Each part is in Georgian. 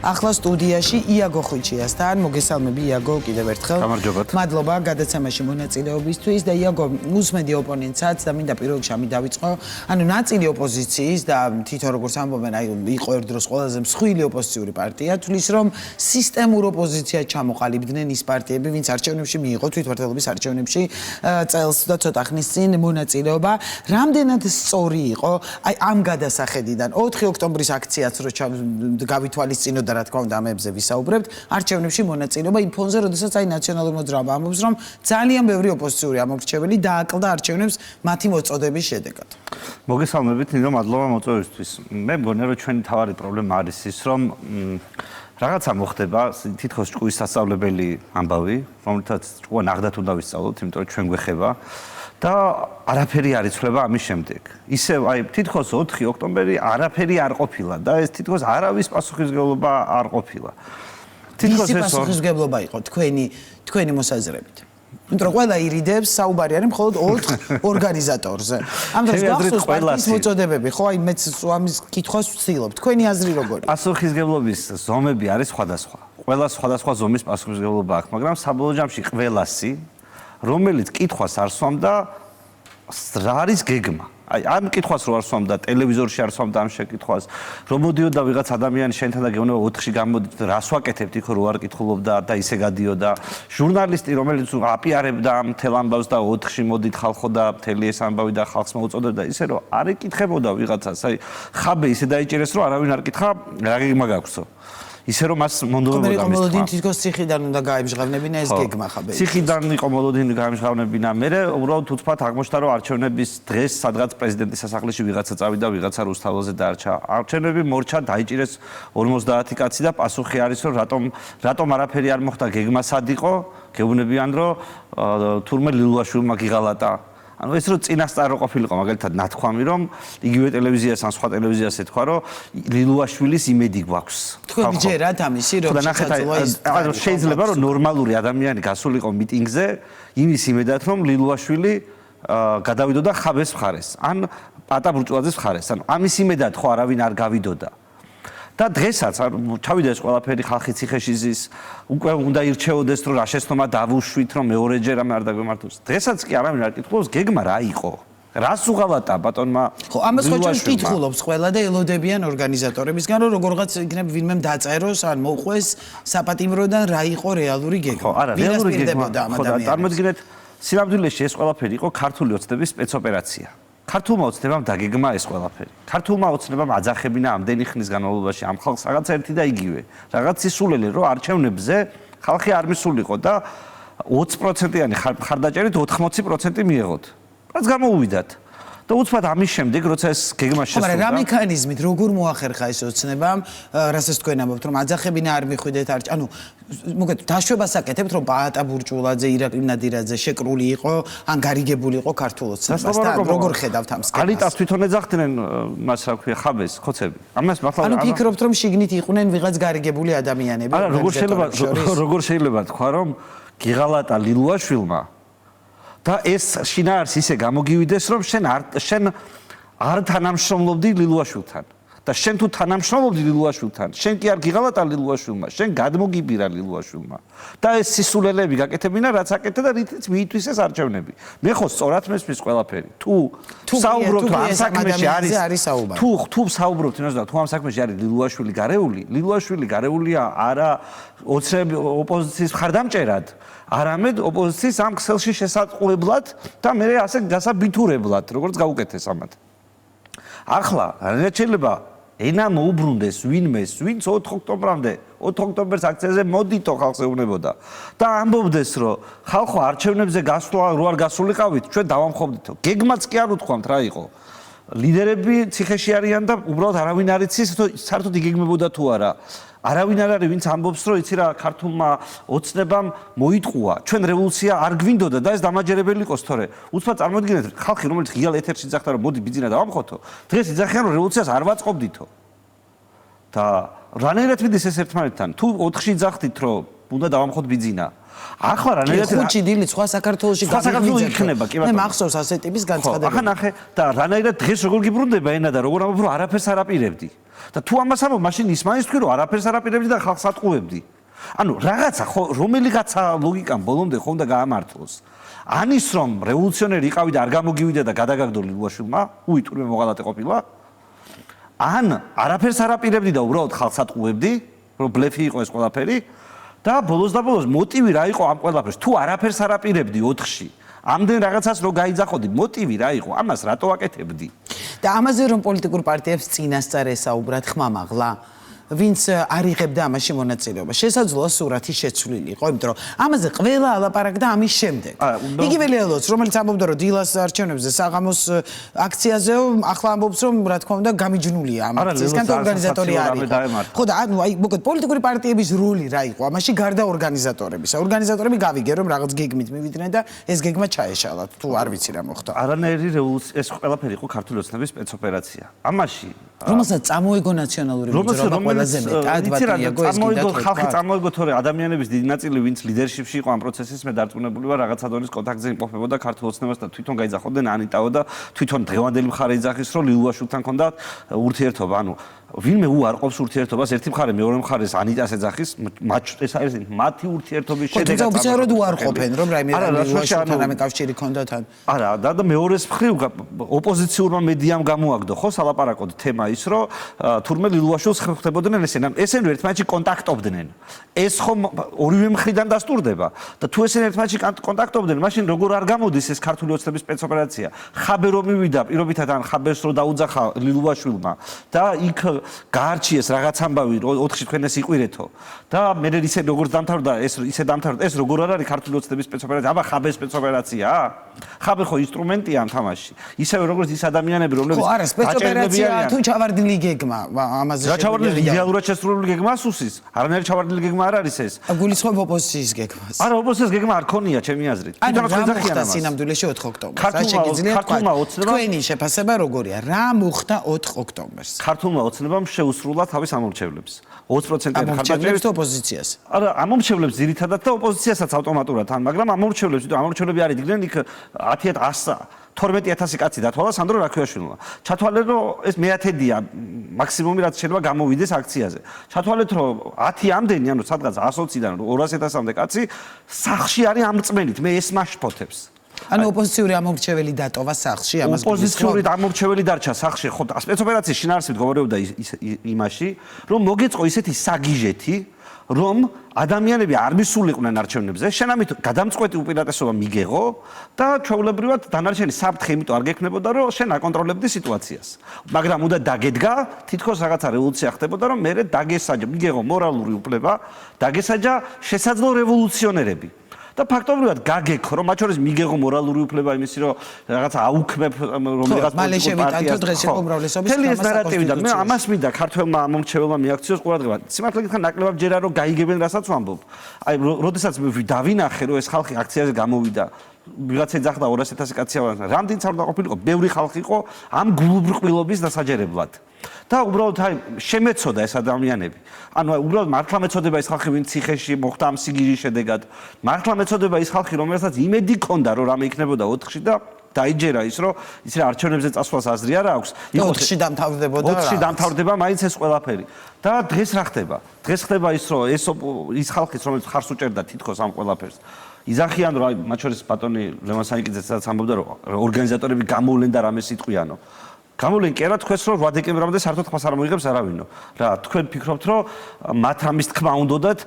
ახლა სტუდიაში იაგო ხვიჩიასთან. მოგესალმები იაგო კიდევ ერთხელ. გამარჯობათ. მადლობა გადაცემაში მონაწილეობისთვის და იაგო უსმედი ოპონენტსაც და მინდა პირველ რიგში ამით დავიწყო. ანუ ნაწილი ოპოზიციის და თვითონ როგორც ამბობენ, აი იყო ერთ დროს ყველაზე მსხვილი ოპოზიციური პარტია, თulis რომ სისტემურ ოპოზიციას ჩამოყალიბდნენ ის პარტიები, ვინც არჩევნებში მიიღო თვითმმართველობის არჩევნებში წელს და ცოტა ხნის წინ მონაწილეობა. რამდენად სწორი იყო აი ამ გადასახედიდან 4 ოქტომბრის აქციაც რო გავითვალისწინოთ და რა თქმა უნდა ამებზე ვისაუბრებთ არჩევნებში მონაწილეობა იმ ფონზე, როდესაც აი ნაციონალურ მოძრაობა ამბობს, რომ ძალიან ბევრი ოპოზიციური ამომრჩეველი დააკლდა არჩევნებს მათი მოწოდების შედეგად. მოგესალმებით, ნინო, მადლობა მოწვევისთვის. მე მგონია, რომ ჩვენი თავარი პრობლემა არის ის, რომ რაღაცა მოხდება, თითქოს ჭკუის სასწავლებელი ამბავი, რომელთაც ჭკუა ნახდათ უნდა ვისწავლოთ, იმიტომ რომ ჩვენ გვეხება და არაფერი არ იცვლება ამის შემდეგ. ისევ აი თითქოს 4 ოქტომბერი არაფერი არ ყოფილა და ეს თითქოს არავის პასუხისმგებლობა არ ყოფილა. თითქოს ეს პასუხისმგებლობა იყო თქვენი მოსაზრებით. იმიტომ რომ ყველა ირიდებს საუბარი არის მხოლოდ 4 ორგანიზატორზე. ამ დროს გახსოვს პარტიის მოწოდებები, ხო, აი მეც ამის კითხვას ვცდილობ. თქვენი აზრი როგორია? პასუხისმგებლობის ზომები არის სხვადასხვა. ყველა სხვადასხვა ზომის პასუხისმგებლობა აქვს, მაგრამ საბოლოო ჯამში ყველასი რომელიც კითხვას არ სვამდა რა არის გეგმა. აი ამ კითხვას რო არ სვამდა ტელევიზორში არ სვამდა ამ შეკითხვას, რომ მოდიოდა ვიღაც ადამიანი შენთან და გეუბნება 4-ში გამოდით რას ვაკეთებთ იქ რო არ კითხულობდა და ისე გადიოდა. ჟურნალისტი რომელიც აპიარებდა ამ თელ ამბავს და 4-ში მოდით ხალხო და მთელი ეს ამბავი და ხალხს მოუწოდებდა ისე რომ არ ეკითხებოდა ვიღაცას. აი ხაბე ისე დაიჭერეს რომ არავინ არ კითხა რა გეგმა გაქვსო. ისე რომ მას მონდომებოდა მის მოლოდინი თითქოს ციხიდან უნდა გაემჟღავნებინა ეს გეგმა ხაბე. ციხიდან იყო მოლოდინი გაემჟღავნებინა. მე უბრალოდ უცბად აღმოჩნდა რომ არჩევნების დღეს სადღაც პრეზიდენტის სასახლეში ვიღაცა წავიდა, ვიღაცა რუსთაველზე დაარჩა. არჩევნები მორჩა, დაიჭირეს 50 კაცი და პასუხი არის რომ რატომ არაფერი არ მოხდა, გეგმა სად იყო? გეუბნებიან რომ თურმე ლილუაშვილმა გიღალატა. ანუ ეს რო წინასწარ რო ყოფილიყო მაგალითად ნათქვამი რომ იგივე ტელევიზიას ან სხვა ტელევიზიას ეთქვა რომ ლილუაშვილის იმედი გვაქვს. თქვენ ჯერათ ამისი რომ შეიძლება რომ ნორმალური ადამიანი გასულიყო მიტინგზე იმის იმედად რომ ლილუაშვილი გადავიდოდა ხაბეს მხარეს ან პატა ბრუჭულაძის მხარეს. ანუ ამის იმედად ხო არავინ არ გავიდოდა. და დღესაც ჩავიდა ეს ყველაფერი ხალხი ციხეში ზის, უკვე უნდა ირჩეოდეს რომ რა შეცდომა დავუშვით რომ მეორეჯერ არ დაგვემართოს. დღესაც კი არავინ არ კითხულობს გეგმა რა იყო. რას უღალატა ბატონმა? ხო, ამას ხო ჩვენ კითხულობს ყველა და ელოდებიან ორგანიზატორებისგან რომ როგორღაც იქნებ ვინმე დაწეროს ან მოყვეს საპატიმროდან რა იყო რეალური გეგმა. ხო, არა, რეალური გეგმა. ხო, წარმოიდგინეთ, სინამდვილეში ეს ყველაფერი იყო ქართული ოცნების სპეცოპერაცია. ქართულმა ოცნებამ დაგეგმა ეს ყველაფერი. ქართულმა ოცნებამ აძახებინა ამდენი ხნის განმავლობაში ამ ხალხს რაღაც ერთი და იგივე. რაღაც ისულელი რომ არჩევნებზე ხალხი არ მისულიყო და 20%-იანი ხარდაჭერით 80% მიეღოთ. რაც გამოუვიდათ. და უცბად ამის შემდეგ როცა ეს გეგმა შესრულდა. მაგრამ რა მექანიზმით როგორ მოახერხა ეს ოცნებამ, რასაც თქვენ ამბობთ რომ აძახებინა არ მიხვიდეთ ანუ მოგეთ დაშვებას აკეთებთ რომ პაატა ბურჭულაძე, ირაკლი ნადირაძე შეკრული იყო, ან გარიგებული იყო ქართულ ოცნებას და როგორ ხედავთ ამ სკემას? ალიტას თვითონ ეძახდნენ მას რა ქვია ხაბეს, ხოცები. ამას მართლა ანუ ფიქრობთ რომ შიგნით იყვნენ ვიღაც გარიგებული ადამიანები? არა, როგორ შეიძლება თქვა რომ გიღალატა ლილუაშვილმა და ეს შინაარსი ისე გამოგივიდეს რომ შენ არ თანამშრომლობდი ლილუაშვილთან და შენ თუ თანამშრომლობდი ლილუაშვილთან შენ კი არ გიღალატა ლილუაშვილმა, შენ გადმოგიბირა ლილუაშვილმა და ეს სისულელები გაკეთებინა რაც აკეთე და რითიც მიითვისეს არჩევნები. მე ხო სწორად მესმის ყველაფერი. თუ საუბრობთ ამ საქმეში თუ საუბრობთ იმაზე და თუ ამ საქმეში არის ლილუაშვილი გარეულია არა ოპოზიციის მხარდამჭერად, არამედ ოპოზიციის ამ ქსელში შესაწყუებლად და მე ასე გასაბითურებლად, როგორც გაუკეთეს ამათ. ახლა რა შეიძლება ენა მოუბრუნდეს ვინმეს, ვინც 4 ოქტომბრამდე, 4 ოქტომბერს აქციაზე მოდითო ხალხს ეუბნებოდა და ამბობდეს რომ ხალხო არჩევნებზე გასვლა რო არ გასულიყავით, ჩვენ დავამხობდითო. გეგმაც კი არ უთქვამთ რა იყო. ლიდერები ციხეში არიან და უბრალოდ არავინ არ იცის საერთოდ იგეგმებოდა თუ არა. არავინ არ არის ვინც ამბობს რომ იცი რა ქართულმა ოცნებამ მოიტყუა. ჩვენ რევოლუცია არ გვინდოდა და ეს დამაჯერებელი იყოს თორე. უცბად წარმოიდგინეთ ხალხი რომელიც ღიალ ეთერში იძახდა რომ მოდი ბიძინა დავამხოთო. დღეს იძახიან რომ რევოლუციას არ ვაწყობდითო. და რანაირად მიდის ეს ერთმანეთთან? თუ 4-ში იძახდით რომ უნდა დავამხოთ ბიძინა. ახლა რანაირად ხუთი დილით სხვა საქართველოში იქნება კი ბატონო. მე მახსოვს ასეთ ტიპის განცხადებები. ახლა ნახე და რანაირად დღეს როგორ გიბრუნდება ენა და როგორ ამბობ რომ არაფერს არ აპირებდი. და თუ ამას ამბობ, მაშინ ის მაინც თქვი, რომ არაფერს არაპირებდი და ხალხს ატყუებდი. ანუ რაღაცა ხო რომელიღაცა ლოგიკამ ბოლომდე ხომ და გაამართლოს. ანის რომ რევოლუციონერი იყავი და არ გამოგივიდა და გადაგაგდო ლილუაშვილმა, უიტურმე მოღალატე ყოფილა. ან არაფერს არაპირებდი და უბრალოდ ხალხს ატყუებდი, რომ ბლეფი იყო ეს ყველაფერი და ბოლოს და ბოლოს მოტივი რა იყო ამ ყველაფერს? თუ არაფერს არაპირებდი 4-ში, ამდენ რაღაცას რო გაიძახოდი, მოტივი რა იყო? ამას რატო აკეთებდი? და ამაზე რომ პოლიტიკურ პარტიებს წინასწარ ესაუბრათ ხმამაღლა, ვინც არ იღებდა ამაში მონაწილეობა. შესაძლოა სურათი შეცვლილი იყო, იმიტომ რომ ამაზე ყველა ალაპარაკდა ამის შემდეგ. იგივე ლელოც, რომელიც ამბობდა, რომ დილას არჩევნებზე საღამოს აქციაზეო, ახლა ამბობს, რომ რა თქმა უნდა გამიჯნულია ამ აქციისგან და ორგანიზატორი არის. ხო და ანუ აი მოკლედ პოლიტიკური პარტიების როლი რა იყო? ამაში გარდა ორგანიზატორებისა. ორგანიზატორები გავიგე რომ რაღაც გეგმით მივიდნენ და ეს გეგმა ჩაეშალათ. თუ არ ვიცი რა მოხდა. არანაირი რევოლუცია, ეს ყველაფერი იყო ქართული ოცნების სპეცოპერაცია. ამაში რომელსაც წამოიგო ნაციონალური მოძრაობა ყველაზე მეტად ბატიაგო ეს კიდე ხალხი წამოიგო თორე ადამიანების დიდი ნაწილი ვინც ლიდერშიპში იყო ამ პროცესის მე დარწმუნებული ვარ რაღაცა დონის კონტაქტზე იმყოფებოდა ქართულ ოცნებას და თვითონ გაიძახოდნენ ანიტაო და თვითონ დღევანდელი მხარე იძახის რომ ლილუაშვილთან ჰქონდა ურთიერთობა ანუ ვინმე უარყოფს ურთიერთობას ერთი მხარე მეორე მხარეს ანიტას ეძახის ეს არის მათი ურთიერთობის შედეგად თუმცა ოფიციალურად უარყოფენ რომ რაიმე ლილუაშვილთან რამე კავშირი ჰქონდათ ან არა და მეორეს მხრივ ოპოზიციურმა მედიამ გამოაგდო ხო სალაპარაკოდ თემა ის რომ თურმე ლილუაშვილს ხვდებოდნენ ესენი ერთმანეთში კონტაქტობდნენ ეს ხომ ორივე მხრიდან დასტურდება და თუ ესენი ერთმანეთში კონტაქტობდნენ მაშინ როგორ არ გამოდის ეს ქართული ოცნების სპეცოპერაცია ხაბე რომ მივიდა პირობითად ან ხაბეს რო დაუძახა ლილუაშვილმა და იქ გაარჩიეს რაღაც ამბავი 4-ში თქვენ ეს იყვირეთო და მე ისე როგორც დამთავრდა ეს ისე დამთავრდა ეს როგორ არ არის ქართული ოცნების სპეცოპერაცია აბა ხაბე სპეცოპერაციაა ხაბე ხო ინსტრუმენტია ამ თამაში ისევე როგორც ის ადამიანები რომლებიც ხო არა სპეცოპერაცია თუ ჩავარდნილი გეგმა ამაზე რა ჩავარდნილი იდეალურად შესრულებული გეგმა სუსის არანაირი ჩავარდნილი გეგმა არ არის ეს გულისხმობ ოპოზიციის გეგმას არა ოპოზიციის გეგმა არ ქონია ჩემი აზრით თვითონაც ეძახიან ამას სინამდვილეში 4 ოქტომბერს რა შეგიძლიათ თქვენი შეფასება როგორია რა მოხდა 4 ოქტომბერს ქართულმა ოცნებამ შეუსრულა თავის ამორჩევლებს 20%-იანი ხარჯების ოპოზიციას არა ამორჩევლებს ძირითადად და ოპოზიციასაც ავტომატურად ან მაგრამ ამორჩევლებს იმიტომ ამორჩევლები არის იდგნენ იქ 10000 კაცი დათვალა სანდრო რაქვიაშვილმა. ჩათვალეთ რომ ეს მეათედია მაქსიმუმი რაც შეიძლება გამოვიდეს აქციაზე. ჩათვალეთ რომ 10 ამდენი ანუ სადღაც 120-დან 200.000-მდე კაცი სახლში არის ამწმენით მე ეს მაშფოთებს. ანუ ოპოზიციური ამორჩეველი დატოვა სახლში ამას ოპოზიციური ამორჩეველი დარჩა სახლში ხო სპეცოპერაციის შინაარსით გովარეობდა იმაში რომ მოგეწყო ისეთი საგიჟეთი რომ ადამიანები არ მისულიყვნენ არჩევნებზე, შენ ამით გადამწყვეტი უპირატესობა მიგეღო და ჩვეულებრივად დანარჩენი საფრთხე იმიტომ არ გექნებოდა, რომ შენ აკონტროლებდი სიტუაციას. მაგრამ უნდა დაგედგა, თითქოს რაღაცა რევოლუცია ხდებოდა, რომ მე დაგესაჯა, მიგეღო მორალური უფლება, დაგესაჯა შესაძლო რევოლუციონერები. და ფაქტობრივად გაგექო რომ მათ შორის მიგეღო მორალური უფლება იმისი რომ რაღაცა აუქმებ რომელიღაც პოლიტიკურ პარტიას დღეს იყო უმრავლესობის ეს ნარატივი და მე ამას მინდა ქართველმა ამორჩეველმა მიაქციოს ყურადღება სიმართლე გითხრა ნაკლებად ჯერა რომ გაიგებენ რასაც ვამბობ აი როდესაც მე დავინახე რომ ეს ხალხი აქციაზე გამოვიდა ვიღაცა ეძახდა 200.000 კაცი რამდენი წარდა ყოფილიყო ბევრი ხალხი იყო ამ გულუბრყვილობის დასაჯერებლად და უბრალოდ აი შემეცოდა ეს ადამიანები. ანუ უბრალოდ მართლა მეცოდება ეს ხალხი ვინც ციხეში მოხდა ამ სიგიჟის შედეგად. მართლა მეცოდება ის ხალხი რომელსაც იმედი ჰქონდა რომ რამე იქნებოდა 4-ში და დაიჯერა ის რომ ისე არჩევნებზე წასვლას აზრი არ აქვს. 4-ში დამთავრდებოდა. 4-ში დამთავრდება მაინც ეს ყველაფერი. და დღეს რა ხდება? დღეს ხდება ის რომ ის ხალხიც რომელიც ხარს უჭერდა თითქოს ამ ყველაფერს იზახიან რომ აი მათ შორის ბატონი ლევან საიკიძეცაც ამბობდა რომ ორგანიზატორები გამოვლენ და რამე სიტყვიანო. გამოვლენ კი არა თქვენს რომ 8 დეკემბრამდე საერთოდ ხმას არ მოიღებს არავინო. რა თქვენ ფიქრობთ რომ მათ ამის თქმა უნდათ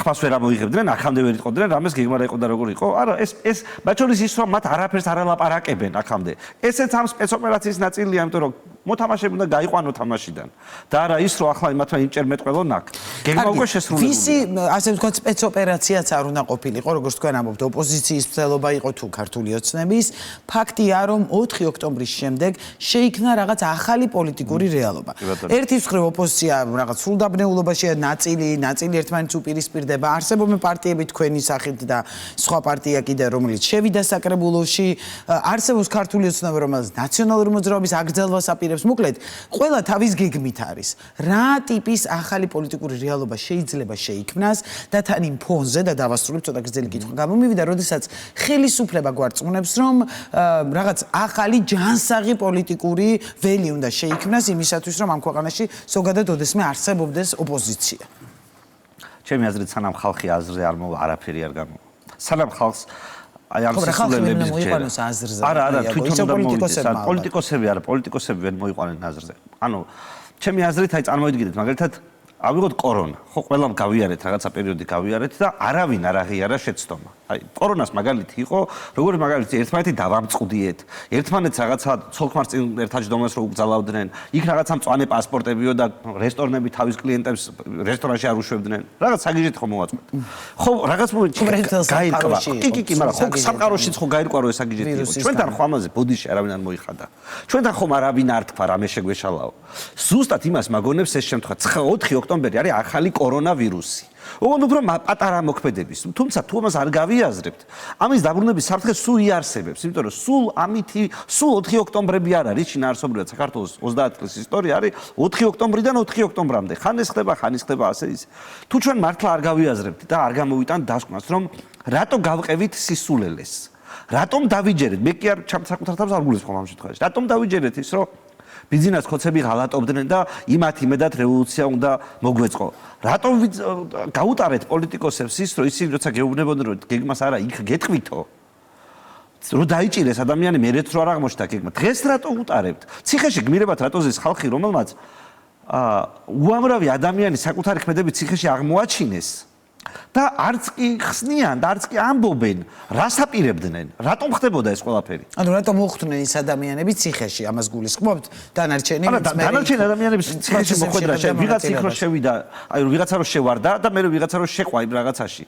ხმას ვერ ამოიღებდნენ, აქამდე ვერ იყოდნენ, რამეს გეგმა იყო და როგორ იყო? არა, ეს მათ შორის ის რომ მათ არაფერს არ ალაპარაკებენ აქამდე. ესეც ამ სპეცოპერაციის ნაწილია, იმიტომ რომ მოთამაშეები უნდა გაიყვანო თამაშიდან. და არა ის რომ ახლა იმათმა იმჭერ მეტყველონ აქ. გეგმა უკვე შესრულებულია. ვისი ასე ვთქვათ სპეცოპერაციაც არ უნდა ყოფილიყო, როგორც თქვენ ამბობთ, ოპოზიციის მცდელობა იყო თუ ქართული ოცნების. ფაქტია რომ 4 ოქტომბრის შემდეგ შეიქმნა რაღაც ახალი პოლიტიკური რეალობა. ერთის მხრივ ოპოზიცია რაღაც სრულდაბნეულობაშია, ნაწილი ერთმანეთს უპირისპირდება. არსებობენ პარტიები თქვენი სახით და სხვა პარტია კიდე რომელიც შევიდა საკრებულოში. არსებობს ქართული ოცნება, რომელიც ნაციონალური მოძრაობის აგრძელვას აპირებს მონაწილეებს. მოკლედ, ყველა თავის გეგმით არის. რა ტიპის ახალი პოლიტიკური რეალობა შეიძლება შეიქმნას და თან იმ ფონზე და დავასრულებ ცოტა გრძელი კითხვა გამომივიდა, როდესაც ხელისუფლება გვარწმუნებს, რომ რაღაც ახალი ჯანსაღი პოლიტიკური ველი უნდა შეიქმნას იმისათვის, რომ ამ ქვეყანაში ზოგადად ოდესმე არსებობდეს ოპოზიცია. ჩემი აზრით, სანამ ხალხი აზრზე არ მოვა, არაფერი არ გამოვა. სანამ ხალხს აი ამ სისულელების ჯერა. არა, თვითონ უნდა მოვიდეს. პოლიტიკოსები არა, პოლიტიკოსები ვერ მოიყვანენ აზრზე. ანუ ჩემი აზრით, აი წარმოიდგინეთ, მაგალითად ავიღოთ კორონა. ხო, ყველამ გავიარეთ, რაღაცა პერიოდი გავიარეთ და არავინ არ აღიარა შეცდომა. აი, კორონას მაგალითი იყო, როგორც მაგალითი ერთმანეთი დავამწყდიეთ. ერთმანეთს რაღაცა ცოლ-ქმარს წინ ერთაჯდომას რო უგზავნდნენ, იქ რაღაცა მწვანე პასპორტებიო და რესტორნები თავის კლიენტებს რესტორანში არ უშვებდნენ. რაღაც საგიჟით ხო მოვაწყვეთ. ხო, რაღაც მომენტში გაირკვა. კი, მაგრამ ხო სამყაროშიც ხო გაირკვა რომ ეს საგიჟეთი იყო. ჩვენთან ხო ამაზე ბოდიში არავინ არ მოიხადა. ჩვენთან ხომ არავინ არ თქვა რამე შეგვეშალაო. ზუსტად იმას მაგონებს ეს შემთხვევა. 4 ოქტომბერი არის ახალი კორონავირუსი. ოღონდ უფრო პატარა მოქმედების. თუმცა თუ ამას არ გავიაზრებთ, ამის დაბრუნების საფრთხე სულ იარსებებს, იმიტომ რომ სულ 4 ოქტომბრები არ არის, შინაარსობრივად საქართველოს 30 წლის ისტორია არის 4 ოქტომბრიდან 4 ოქტომბრამდე. ხან ეს ხდება, ხან ის ხდება ასე ის. თუ ჩვენ მართლა არ გავიაზრებთ და არ გამოვიტანთ დასკვნას, რომ რატო გავყევით სისულელეს? რატომ დავიჯერეთ? მე კი არ საკუთარ თავს არ გულისხმობ ამ შემთხვევაში. რატომ დავიჯერეთ ის, რომ ბიზნეს ხოცები ღალატობდნენ და იმათ იმედად რევოლუცია უნდა მოგვეწყო. რატომ გაუტარეთ პოლიტიკოსებს ის, რომ ისინი როცა გეუბნებოდნენ, რომ გეგმას არა იქ გეტყვითო? რომ დაიჭირეს ადამიანი მერეც რო არ აღმოჩნდა გეგმა. დღეს რატო უტარებთ? ციხეში გმირებათ რატო ზის ხალხი, რომელმაც უამრავი ადამიანი საკუთარი ქმედებით ციხეში აღმოაჩინეს და არც კი ხსნიან და არც კი ამბობენ, რას აპირებდნენ, რატომ ხდებოდა ეს ყველაფერი? ანუ რატომ მოხვდნენ ის ადამიანები ციხეში, ამას გულისხმობთ? დანარჩენი დანარჩენი ადამიანები ციხეში მოხვედრა, ვიღაც იქ რო შევიდა, აი ვიღაცა რო შევარდა და მე ვიღაცა რო შეყვა იმ რაღაცაში.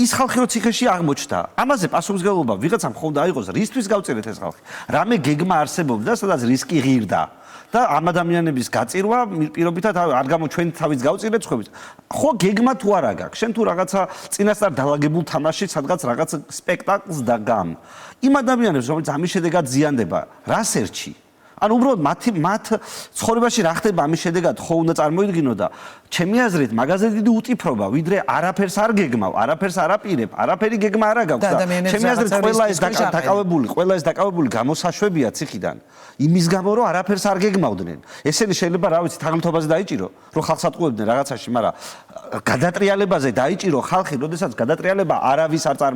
ის ხალხი რო ციხეში აღმოჩნდა, ამაზე პასუხისმგებლობა ვიღაცამ ხომ დაიღოს, რისთვის გავწერეთ ეს ხალხი? რამე გეგმა არსებობდა, სადაც რისკი ღირდა? და ამ ადამიანების გაწირვა პირობითად არ ჩვენ თავის გავწირეთ ხვებით. ხო გეგმა თუ არა გაქვს, შენ თუ რაღაცა წინასწარ დალაგებულ თამაში სადღაც რაღაც სპექტაკლს დაგამ. იმ ადამიანებს რომელიც ამის შედეგად ზიანდება, რას ერჩი? ანუ უბრალოდ მათ ცხოვრებაში რა ხდება ამის შედეგად ხო უნდა წარმოიდგინო და ჩემი აზრით მაგაზე დიდი უტიფრობა ვიდრე არაფერს არ გეგმავ, არაფერს არ აპირებ, არაფერი გეგმა არ აქვს და ჩემი აზრით ყველა ეს დაკავებული გამოსაშვებია ციხიდან. იმის გამო რომ არაფერს არ გეგმავდნენ. ესენი შეიძლება რა ვიცი თაღლითობაზე დაიჭირო, რომ ხალხს ატყუებდნენ რაღაცაში, მაგრამ გადატრიალებაზე დაიჭირო ხალხი, როდესაც გადატრიალება არავის არ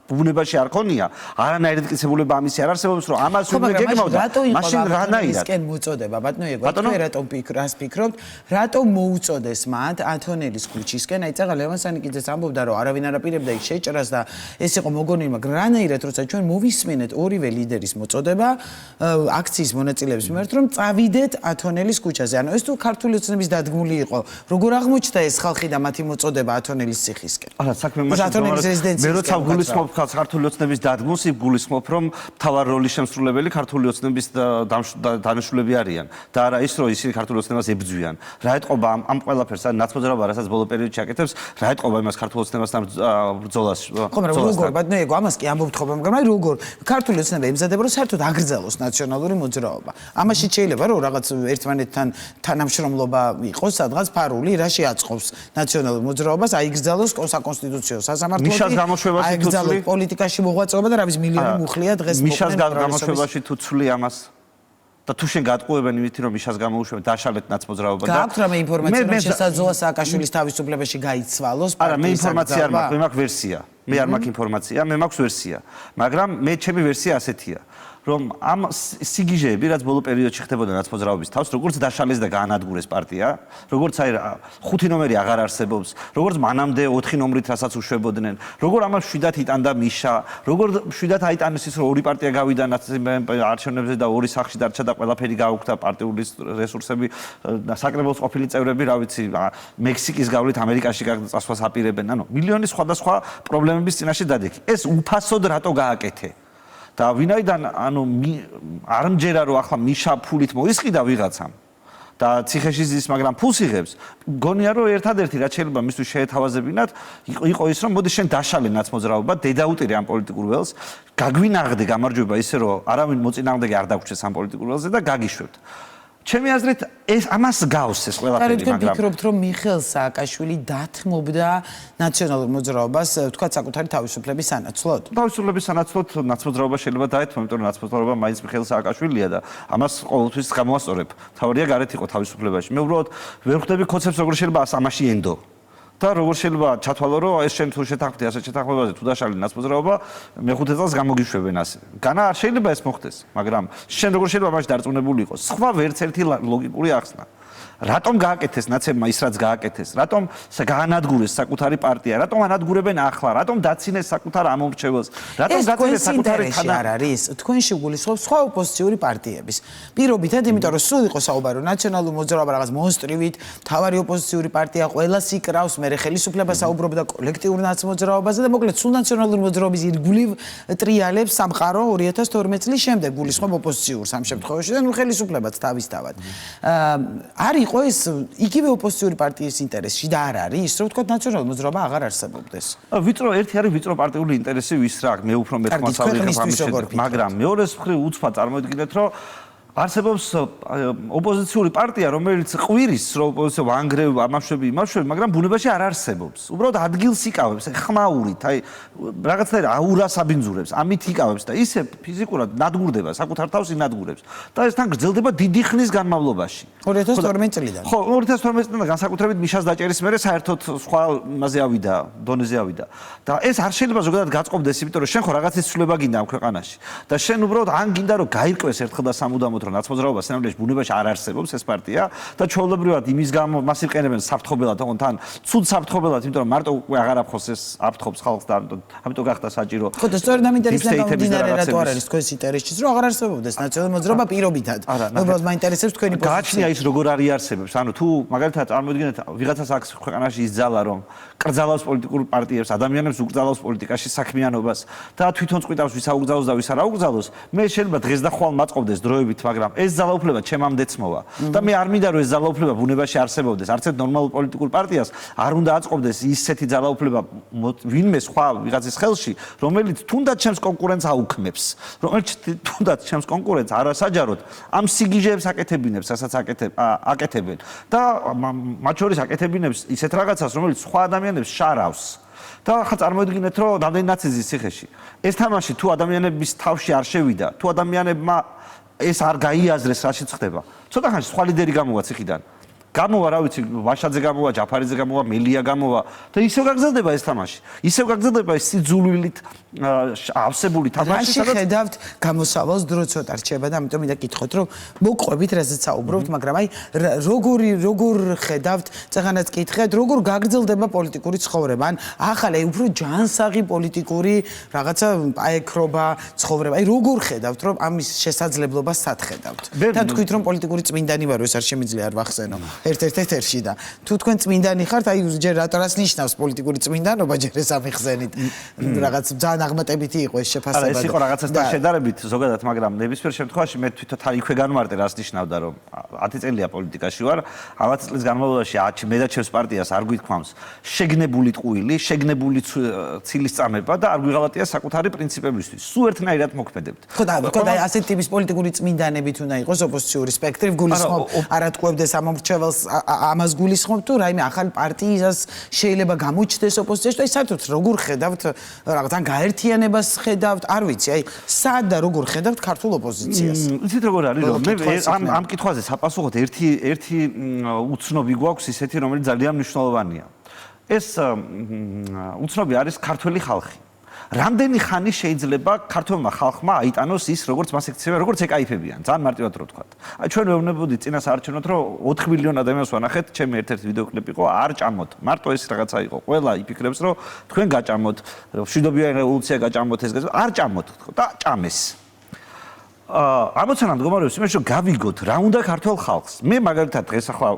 ბუნებაში არ ქონია, არანაირი მტკიცებულება ამისი არ არსებობს, რომ ამას უნდა გეგმავდა. მაშინ რანაირად? ისკენ მოწოდება, ბატონო იგო, თქვენ რატომ ფიქრობთ, რატომ მოუწოდეს მათ ათონელის ქუჩისკენ? აი წაღა ლევან სანიკიძეს ამბობდა, რომ არავინ არ აპირებდა იქ შეჭრას და ეს იყო მოგონილი, მაგრამ რანაირად როცა ჩვენ მოვისმენეთ ორივე ლიდერის მოწოდება, აქციის მონაწილეების მიმართ, რომ წავიდეთ ათონელის ქუჩაზე. ანუ ეს თუ ქართული ოცნების დადგმული იყო, როგორ აღმოჩნდა ეს ხალხი და მათი მოწოდება ათონელის ციხისკენ? არა, საქმე მაშინ მე როცა გულისხმობ ქართული ოცნების დადგმულს, იქ გულისხმობ, რომ მთავარ როლის შემსრულებელი ქართული ოცნების დანიშნულები არიან და არა ის, რომ ისინი ქართული ოცნებას ებრძვიან. რა ეთყობა ამ ყველაფერს, ან ნაცმოძრაობა, რასაც ბოლო პერიოდში აკეთებს, რა ეთყობა იმას ქართული ოცნებასთან ბრძოლას? ხო, მაგრამ როგორ, ბატონო იგო, ამას კი ამბობთ ხოლმე, მაგრამ როგორ ქართული ოცნება ემზადება, რომ საერთოდ აგრძელოს ნაციონალური მოძრაობა. ამაში შეიძლება რომ რაღაც ერთმანეთთან თანამშრომლობა იყოს, სადღაც ფარული, რა შეაწყობს ნაციონალურ მოძრაობას, აიგრძელოს საკონსტიტუციო სასამართლოში, აიგრძელოს პოლიტიკაში მოღვაწეობა და რა ვიცი მილიონი მუხლია დღეს მიშას გამოშვებაში თუ ცვლი ამას და თუ შენ გატყუებენ იმით რომ მიშას გამოუშვებენ დაშალეთ ნაცმოძრაობა და გააქვთ რამე ინფორმაცია რომ შესაძლოა სააკაშვილის თავისუფლებაში გაიცვალოს არა მე ინფორმაცია არ მაქვს მე მაქვს ვერსია მე არ მაქვს ინფორმაცია მე მაქვს ვერსია მაგრამ მე ჩემი ვერსია ასეთია რომ ამ სიგიჟეები რაც ბოლო პერიოდში ხდებოდა ნაცმოძრაობის თავს როგორც დაშალეს და გაანადგურეს პარტია როგორც აი 5 ნომერი აღარ არსებობს როგორც მანამდე 4 ნომრით რასაც უშვებოდნენ როგორ ამას შვიდათ იტანდა მიშა როგორ შვიდათ აიტანეს ის რომ ორი პარტია გავიდა არჩევნებზე და ორი სახში დარჩა და ყველაფერი გაუქმდა პარტიული რესურსები საკრებულოს ყოფილი წევრები რა ვიცი მექსიკის გავლით ამერიკაში გასვლას აპირებენ ანუ მილიონი სხვადასხვა პრობლემების წინაშე დადექი ეს უფასოდ რატო გააკეთე და ვინაიდან ანუ არ მჯერა რომ ახლა მიშა ფულით მოისყიდა ვიღაცამ და ციხეში ზის, მაგრამ ფულს იღებს. მგონია რომ ერთადერთი რაც შეიძლება მისთვის შეეთავაზებინათ იყო ის რომ მოდი შენ დაშალე ნაცმოძრაობა, დედაუტირი ამ პოლიტიკურ ველს, გაგვინაღდე გამარჯვება ისე რომ არავინ მოწინააღმდეგე არ დაგვრჩეს ამ პოლიტიკურ ველზე და გაგიშვებთ. ჩემი აზრით ეს ამას გავს ეს ყველაფერი, მაგრამ ვფიქრობთ რომ მიხეილ სააკაშვილი დათმობდა ნაციონალურ მოძრაობას, თქვა საკუთარი თავისუფლების სანაცვლოდ. თავისუფლების სანაცვლოდ ნაცმოძრაობა შეიძლება დაეთმო, იმიტომ რომ ნაცმოძრაობა მაინც მიხეილ სააკაშვილია და ამას ყოველთვის გამოასწორებ. თავარია გარეთ იყო თავისუფლებაში. მე უბრალოდ ვერ ხვდები კონცეფტს როგორ შეიძლება ამაში ენდო. და როგორ შეიძლება ჩათვალო რომ ეს შენ თუ შეთანხმდი ასეთ შეთანხმებაზე თუ დაშალი ნაცმოძრაობა მეხუთე წელს გამოგიშვებენ ასე. განა არ შეიძლება ეს მოხდეს, მაგრამ შენ როგორ შეიძლება ამაში დარწმუნებული იყოს? სხვა ვერც ერთი ლოგიკური ახსნა. რატომ გააკეთეს ნაცებმა ის რაც გააკეთეს? რატომ გაანადგურეს საკუთარი პარტია? რატომ ანადგურებენ ახლა? რატომ დაცინეს საკუთარ ამომრჩეველს? რატომ გაწევეს საკუთარი თანა არ არის? თქვენში გულისხმობს სხვა ოპოზიციური პარტიების. პირობითად, იმიტომ რომ სულ იყო საუბარი ნაციონალურ მოძრაობა რაღაც მონსტრივით, თავარი ოპოზიციური პარტია ყველას იკრავს, მე ხელისუფლება საუბრობდა კოლექტიურ ნაცმოძრაობაზე და მოკლედ სულ ნაციონალური მოძრაობის ირგვლივ ტრიალებს სამყარო 2012 წლის შემდეგ გულისხმობ ოპოზიციურს ამ შემთხვევაში და ნუ ხელისუფლებაც თავისთავად. არის იყო ეს იგივე ოპოზიციური პარტიის ინტერესში და არ არის, რომ თქვა ნაციონალური მოძრაობა აღარ არსებობდეს. ვიწრო ერთი არის ვიწრო პარტიული ინტერესი ვის რა, მე უფრო მეტყმაცავი ხარ, მაგრამ მეორეს მხრივ უცბად წარმოიდგინეთ, რომ არსებობს ოპოზიციური პარტია, რომელიც ყვირის რომ ოპოზიცია ვანგრევ, ამაშვები, მაგრამ ბუნებაში არ არსებობს. უბრალოდ ადგილს იკავებს, ხმაურით, აი რაღაცნაირად აურას აბინძურებს, ამით იკავებს და ისე ფიზიკურად ნადგურდება, საკუთარ თავს ინადგურებს. და ეს თან გრძელდება დიდი ხნის განმავლობაში. 2012 წლიდან. ხო, 2012 წლიდან განსაკუთრებით მიშას დაჭერის მერე საერთოდ სხვა მასზე ავიდა, დონეზე ავიდა. და ეს არ შეიძლება ზოგადად გაწყობდეს, იმიტომ რომ შენ ხო რაღაცის ცვლილება გინდა ამ ქვეყანაში. და შენ უბრალოდ ან გინდა რომ გაირკვეს ერთხელ და სამუდამოდ რომ ნაცმოძრაობა სინამდვილეში ბუნებაში არ არსებობს ეს პარტია და ჩვეულებრივად იმის გამო მას იყენებენ საფრთხობელად, თან ცუდ საფრთხობელად, იმიტომ რომ მარტო უკვე აღარ აფხოს ეს აფრთხობს ხალხს და ამიტომ გახდა საჭირო. ხო და სწორედ ამ ინტერესიდან გამომდინარე რატო არ არის თქვენს ინტერესშიც რომ აღარ არსებობდეს ნაციონალური მოძრაობა პირობითად. უბრალოდ მაინტერესებს თქვენი პოზიცია. გააჩნია ის როგორ არის არსებობს. ანუ თუ მაგალითად წარმოიდგინეთ ვიღაცას აქვს ქვეყანაში ის ძალა რომ კრძალავს პოლიტიკურ პარტიებს, ადამიანებს უკრძალავს პოლიტიკაში საქმიანობას და თვითონ წყვიტავს ვის აუკრძალოს და ვის არ აუკრძალოს, მე შეიძლება დღეს და ხვალ მაწყობდეს დროებით, მაგრამ ეს ძალაუფლება ჩემამდე ცმოვა. და მე არ მინდა რომ ეს ძალაუფლება ბუნებაში არსებობდეს. არც ერთ ნორმალურ პოლიტიკურ პარტიას არ უნდა აწყობდეს ისეთი ძალაუფლება ვინმე სხვა ვიღაცის ხელში, რომელიც თუნდაც ჩემს კონკურენტს აუქმებს, რომელიც თუნდაც ჩემს კონკურენტს არასაჯაროდ ამ სიგიჟეებს აკეთებინებს, რასაც აკეთებენ. და მათ შორის აკეთებინებს ისეთ რაღაცას, რომელიც სხვა ადამიანებს შარავს. და ხა წარმოიდგინეთ, რომ რამდენი ნაციზის ციხეში. ეს თამაში თუ ადამიანების თავში არ შევიდა, თუ ადამიანებმა ეს არ გაიაზრეს რა შეწხდება. ცოტა ხანში სხვა ლიდერი გამოვა ციხიდან. გამოვა, რა ვიცი, ვაშაძე გამოვა, ჯაფარიძე გამოვა, მელია გამოვა და ისევ გაგრძელდება ეს თამაში. ისევ გაგრძელდება ეს სიძულვილით ავსებული თამაში, სადაც ხედავთ გამოსავალს დრო ცოტა რჩება და ამიტომ მინდა გითხოთ, რომ მოყვებით რასაც საუბრობთ, მაგრამ აი როგორ ხედავთ, წაღანაც გითხეთ, როგორ გაგრძელდება პოლიტიკური ცხოვრება? ან ახალი უფრო ჯანსაღი პოლიტიკური რაღაცა აექრობა ცხოვრება. აი როგორ ხედავთ, რომ ამის შესაძლებლობას სად ხედავთ? და თქვით რომ პოლიტიკური წმინდანი ვარ, ეს არ შემიძლია არ ვახსენო. ერთ-ერთ ეთერში და თუ თქვენ წმინდანი ხართ, აი ჯერ რატომაც ნიშნავს პოლიტიკური წმინდანობა, ჯერ ეს ამიხსენით. რაღაც ძალიან აღმატებითი იყო ეს შეფასება. არა, ეს იყო რაღაცასთან შედარებით ზოგადად, მაგრამ ნებისმიერ შემთხვევაში მე თვითონ იქვე განმარტე, რას ნიშნავდა, რომ 10 წელია პოლიტიკაში ვარ, 10 წლის განმავლობაში მე და ჩემს პარტიას არ გვითქვამს შეგნებული ტყუილი, შეგნებული ცილის წამება და არ გვიღალატია საკუთარი პრინციპებისთვის. სულ ერთნაირად მოქმედებთ. ხო და ასეთ ტიპის პოლიტიკური წმინდანებით უნდა იყოს ოპოზიციური სპექტრი, გულისხმობ არა ტყუებდეს ამომრჩეველს ამას გულისხმობ თუ რაიმე ახალი პარტიისას შეიძლება გამოჩნდეს ოპოზიციაში და აი საერთოდ როგორ ხედავთ რაღაცან გაერთიანებას ხედავთ, არ ვიცი, აი სად და როგორ ხედავთ ქართულ ოპოზიციას? იცით როგორ არის, რომ მე ამ კითხვაზე საპასუხოდ ერთი უცნობი გვაქვს ისეთი, რომელიც ძალიან მნიშვნელოვანია. ეს უცნობი არის ქართველი ხალხი. რამდენი ხანი შეიძლება ქართულმა ხალხმა აიტანოს ის, როგორც მას ექცევიან, როგორც ეკაიფებიან, ძალიან მარტივად რო ვთქვათ. აი ჩვენ ვეუბნებოდით წინა საარჩევნოდ, რომ 4 მილიონი ადამიანს ვანახეთ, ჩემი ერთ-ერთი ვიდეო კლიპი იყო, არ ჭამოთ. მარტო ეს რაღაცა იყო. ყველა იფიქრებს, რომ თქვენ გაჭამოთ, მშვიდობიანი რევოლუცია გაჭამოთ, ეს არ ჭამოთ და ჭამეს. ამოცანა მდგომარეობს იმაში, რომ გავიგოთ, რა უნდა ქართულ ხალხს. მე მაგალითად დღეს ახლა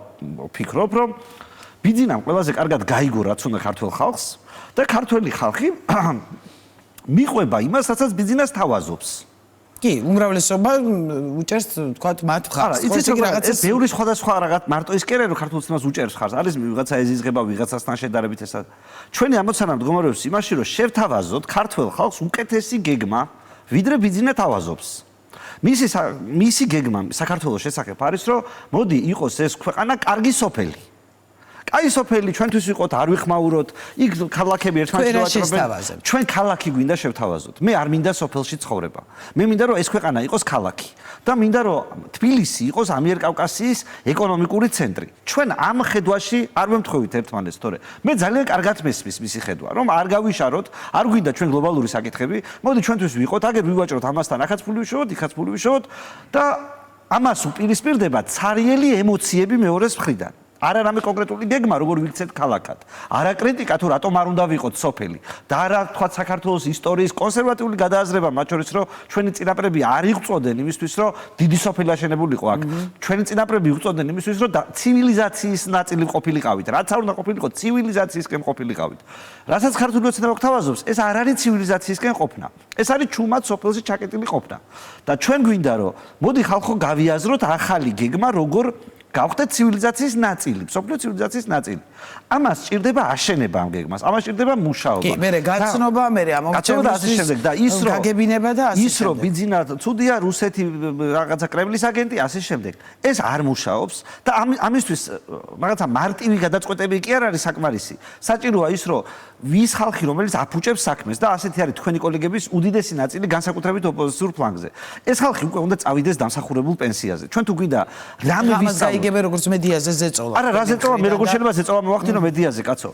ვფიქრობ, რომ ბიძინამ ყველაზე კარგად გაიგო, რაც უნდა ქართულ ხალხს და ქართველი ხალხი მიყვება იმას, რასაც ბიძინას თავაზობს. კი, უმრავლესობა უჭერს თქვა მათ ხარს. იცით რაღაც ეს ბევრი სხვადასხვა რაღაც მარტო ის კი არა რომ ქართულ ცნობას უჭერს ხარს. არის ვიღაცა ეზიზღება ვიღაცასთან შედარებით ესა. ჩვენი ამოცანა მდგომარეობს იმაში რომ შევთავაზოთ ქართულ ხალხს უკეთესი გეგმა ვიდრე ბიძინა თავაზობს. მისი გეგმა საქართველოს შესახებ არის რომ მოდი იყოს ეს ქვეყანა კარგი სოფელი. კაი სოფელი ჩვენთვის იყოთ არ ვიხმაუროთ იქ ქალაქები ერთმანეთს შევაჭრობენ ჩვენ ქალაქი გვინდა შევთავაზოთ მე არ მინდა სოფელში ცხოვრება მე მინდა რომ ეს ქვეყანა იყოს ქალაქი და მინდა რომ თბილისი იყოს ამიერკავკასიის ეკონომიკური ცენტრი ჩვენ ამ ხედვაში არ ვემთხვევით ერთმანეთს თორე მე ძალიან კარგად მესმის მისი ხედვა რომ არ გავიშაროთ არ გვინდა ჩვენ გლობალური საკითხები მოდი ჩვენთვის ვიყოთ აგერ ვივაჭროთ ამასთან ახაც ფული ვიშოვოთ იქაც ფული ვიშოვოთ და ამას უპირისპირდება ცარიელი ემოციები მეორეს მხრიდან არა რამე კონკრეტული გეგმა როგორ ვიქცეთ ქალაქად არა კრიტიკა თუ რატომ არ უნდა ვიყოთ სოფელი და არა თქვა საქართველოს ისტორიის კონსერვატიული გადააზრება მათ შორის რომ ჩვენი წინაპრები არ იღვწოდნენ იმისთვის რომ დიდი სოფელი აშენებულიყო აქ ჩვენი წინაპრები იღვწოდნენ იმისთვის რომ ცივილიზაციის ნაწილი ყოფილიყავით რაც არ უნდა ყოფილიყო ცივილიზაციისკენ ყოფილიყავით რასაც ქართული ოცნება გვთავაზობს ეს არ არის ცივილიზაციისკენ ყოფნა ეს არის ჩუმად სოფელში ჩაკეტილი ყოფნა და ჩვენ გვინდა რომ მოდი ხალხო გავიაზროთ ახალი გეგმა როგორ გავხდეთ ცივილიზაციის ნაწილი, სოფლიო ცივილიზაციის ნაწილი. ამას სჭირდება აშენება ამ გეგმას, ამას სჭირდება მუშაობა. კი, მე გაცნობა, მე ამომრჩეველი ასე შემდეგ და ის რომ გაგებინება და ასე ის რომ ბიძინა ცუდია რუსეთი რაღაცა კრემლის აგენტი ასე შემდეგ. ეს არ მუშაობს და ამისთვის რაღაცა მარტივი გადაწყვეტები კი არ არის საკმარისი. საჭიროა ის რომ ვის ხალხი რომელიც აფუჭებს საქმეს და ასეთი არის თქვენი კოლეგების უდიდესი ნაწილი განსაკუთრებით ოპოზიციურ ფლანგზე. ეს ხალხი უკვე უნდა წავიდეს დამსახურებულ პენსიაზე. ჩვენ თუ გვინდა რამე იგებე როგორც მედიაზე ზეწოლა. არა, რა ზეწოლა, მე როგორ შეიძლება ზეწოლა მოვახდინო მედიაზე, კაცო.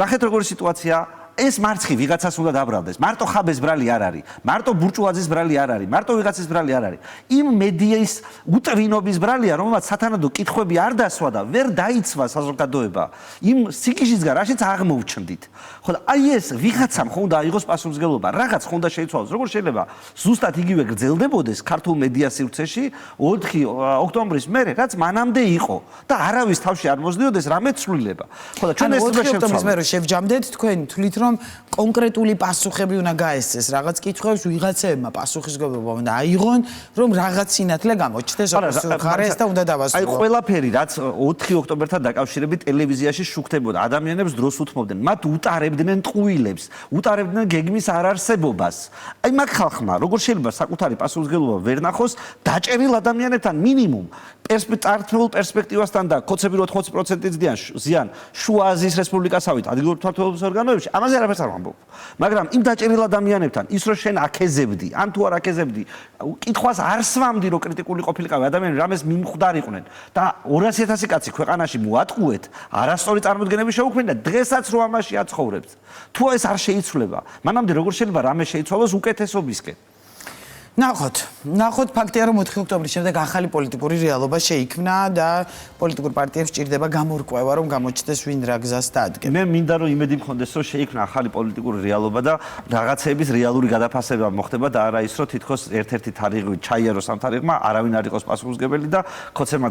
ნახეთ როგორი სიტუაცია. ეს მარცხი ვიღაცას უნდა დაბრალდეს. მარტო ხაბეს ბრალი არ არის. მარტო ბურჭუაძის ბრალი არ არის. მარტო ვიღაცის ბრალი არ არის. იმ მედიის უტვინობის ბრალია, რომელმაც სათანადო კითხვები არ დასვა და ვერ დაიცვა საზოგადოება. იმ სიკიშისგან რაშიც აღმოვჩნდით. ხო და აი ეს ვიღაცამ ხო უნდა აიღოს პასუხისმგებლობა. რაღაც ხო უნდა შეიცვალოს. როგორ შეიძლება ზუსტად იგივე გრძელდებოდეს ქართულ მედია სივრცეში 4 ოქტომბრის მერე, რაც მანამდე იყო და არავის თავში არ მოძლიოდეს რამე ცვლილება. ხო და ჩვენ ეს უნდა შევცვალოთ. ოქტომბრის მერე შევჯამდეთ თქვენ თვლით რომ კონკრეტული პასუხები უნდა გაესწეს რაღაც კითხვებს ვიღაცებმა პასუხისმგებლობა უნდა აიღონ რომ რაღაც სინათლე გამოჩნდეს ხარეს და უნდა დავასრულო. აი ყველაფერი რაც 4 ოქტომბერთან დაკავშირებით ტელევიზიაში შუქდებოდა ადამიანებს დროს უთმობდნენ მათ უტარებდნენ ტყუილებს უტარებდნენ გეგმის არარსებობას. აი მაგ ხალხმა როგორ შეიძლება საკუთარი პასუხისმგებლობა ვერ ნახოს დაჭერილ ადამიანებთან მინიმუმ წარსულ პერსპექტივასთან და კოცები 80%-ით ზიან შუა აზიის რესპუბლიკასავით ადგილობრივ თვითმმართველობის ორგანოებში ამაზე არაფერს არ ვამბობ. მაგრამ იმ დაჭერილ ადამიანებთან ის რომ შენ აქეზებდი, ან თუ არ აქეზებდი, კითხვას არ სვამდი რომ კრიტიკული ყოფილიყავი ადამიანები რამეს მიმხვდარიყვნენ და 200,000 კაცი ქვეყანაში მოატყუეთ, არასწორი წარმოდგენები შეუქმნიან და დღესაც რო ამაში აცხოვრებთ. თუ ეს არ შეიცვლება, მანამდე როგორ შეიძლება რამე შეიცვალოს უკეთესობისკენ? ნახოთ ფაქტია რომ 4 ოქტომბრის შემდეგ ახალი პოლიტიკური რეალობა შეიქმნა და პოლიტიკურ პარტიებს ჭირდება გამორკვევა რომ გამოჩნდეს ვინ რა გზას დაადგენ. მე მინდა რომ იმედი მქონდეს რომ შეიქმნა ახალი პოლიტიკური რეალობა და რაღაცების რეალური გადაფასება მოხდება და არა ის რომ თითქოს ერთ-ერთი თარიღი ჩაიაროს ამ თარიღმა არავინ არ იყოს პასუხისმგებელი და ხოცერმა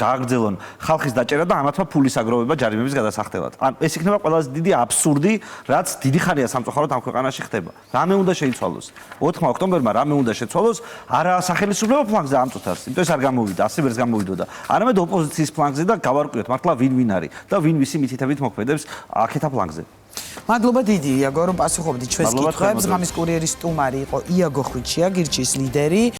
გააგრძელონ ხალხის დაჭერა და ამათმა ფულის აგროვება ჯარიმების გადასახდელად. ან ეს იქნება ყველაზე დიდი აბსურდი რაც დიდი ხანია სამწუხაროდ ამ ქვეყანაში ხდება. რამე უნდა შეიცვალოს 4 ოქტომბერმა რამე უნდა შეცვალოს არა სახელმწიფო ფლანგზე ამ წუთას იმიტომ ეს არ გამოვიდა ასე ვერს გამოვიდოდა არამედ ოპოზიციის ფლანგზე და გავარკვიოთ მართლა ვინ არის და ვინ ვისი მითითებით მოქმედებს აქეთა ფლანგზე. მადლობა დიდი იაგო რომ პასუხობდით ჩვენს კითხვებს. ღამის კურიერის სტუმარი იყო იაგო ხვიჩია გირჩის ლიდერი.